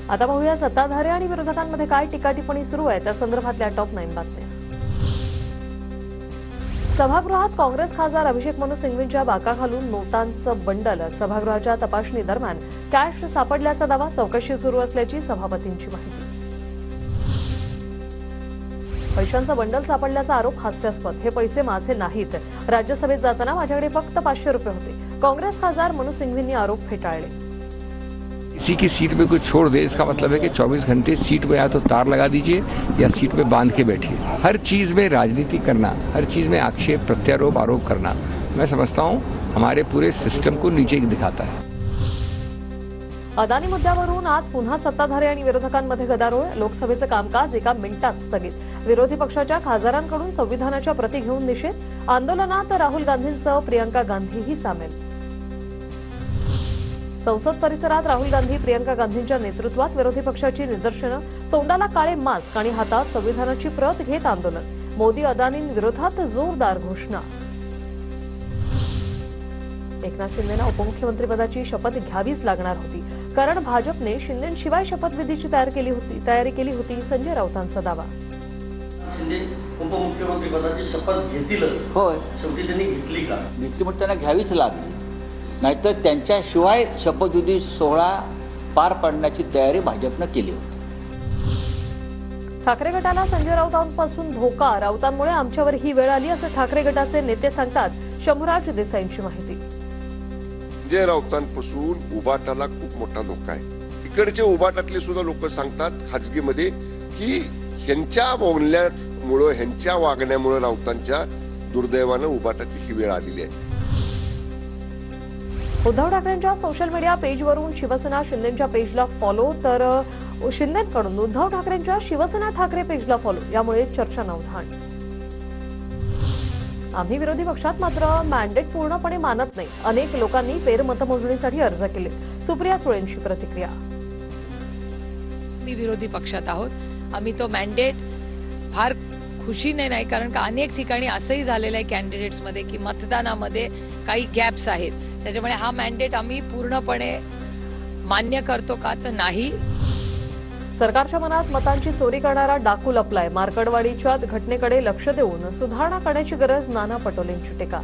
आता पाहूया सत्ताधारी आणि विरोधकांमध्ये काय टीका-टिप्पणी सुरू आहे त्या संदर्भातल्या टॉप 9 बातम्या। सभागृहात काँग्रेस खासदार अभिषेक मनु सिंघवींच्या बाकाखालून नोटांचं बंडल। सभागृहाच्या तपासणी दरम्यान कॅश सापडल्याचा दावा। चौकशी सुरू असल्याची सभापतींची माहिती। पैशांचं बंडल सापडल्याचा आरोप हास्यास्पद। हे पैसे माझे नाहीत। राज्यसभेत जाताना माझ्याकडे फक्त 500 रुपये होते। काँग्रेस खासदार मनु सिंघवींनी आरोप फेटाळले। किसी की सीट में कुछ छोड़ दे, इसका मतलब है कि 24 घंटे सीट में या तो तार लगा दीजिए या सीट में बांध के बैठिए। हर चीज में राजनीति करना, हर चीज में आक्षेप प्रत्यारोप आरोप करना, मैं समझता हूं हमारे पूरे सिस्टम को नीचे दिखाता है। अदानी मुद्द्यावरून आज पुन्हा सत्ताधारी आणि विरोधकांमध्ये गदारोळ। लोकसभेचं कामकाज एका मिनिटात स्थगित। विरोधी पक्षाच्या खासदारांकडून संविधानाच्या प्रती घेऊन निषेध। आंदोलनात राहुल गांधींसह प्रियंका गांधीही सामील। संसद परिसरात राहुल गांधी प्रियंका गांधींच्या नेतृत्वात विरोधी पक्षाची निदर्शनं। तोंडाला काळे मास्क आणि हातात संविधानाची प्रत घेत आंदोलन। मोदी अदानींविरोधात जोरदार घोषणा। एकनाथ शिंदेंना उपमुख्यमंत्रीपदाची शपथ घ्यावीच लागणार होती, कारण भाजपने शिंदेंशिवाय शपथविधीची तयारी केली होती। संजय राऊतांचा दावा। शिंदे उपमुख्यमंत्रीपदाची शपथ घेतीलच। होय, शेवटी त्यांनी घेतली का? घेतली पण त्यांना घ्यावीच लागली, नाहीतर त्यांच्याशिवाय शपथविधी सोहळा पार पाडण्याची तयारी भाजपनं केली होती। ठाकरे गटाला संजय राऊतांपासून धोका। राऊतांमुळे आमच्यावर ही वेळ आली असं ठाकरे गटाचे नेते सांगतात। शंभूराज देसाईंची माहिती। संजय राऊतांपासून उबाटाला खूप मोठा धोका आहे। इकडचे उबाटातले सुद्धा लोक सांगतात खासगीमध्ये की ह्यांच्या बोलण्यामुळे, ह्यांच्या वागण्यामुळे राऊतांच्या दुर्दैवानं उबाटाची ही वेळ आलेली आहे। उद्धव ठाकरेंच्या सोशल मीडिया पेजवरून शिवसेना शिंदेंच्या पेजला फॉलो, तर शिंदेंकडून उद्धव ठाकरेंच्या शिवसेना ठाकरे पेजला फॉलो। यामुळे चर्चा नवधाण। आम्ही विरोधी पक्षात मात्र मॅन्डेट पूर्णपणे मानत नाही। अनेक लोकांनी फेरमतमोजणीसाठी अर्ज केले। सुप्रिया सुळेंची प्रतिक्रिया। मी विरोधी पक्षात आहोत। आम्ही तो मॅन्डेट फार खुशीने नाही, कारण का अनेक ठिकाणी असंही झालेलं आहे कॅन्डिडेट्समध्ये की मतदानामध्ये काही गॅप्स आहेत। त्याच्यामुळे हा मॅन्डेट आम्ही पूर्णपणे मान्य करतो का तर नाही। सरकारच्या मनात मतांची चोरी करणारा डाकू लपलाय। मार्कडवाडीच्या घटनेकडे लक्ष देऊन सुधारणा करण्याची गरज। नाना पटोलेंची टीका।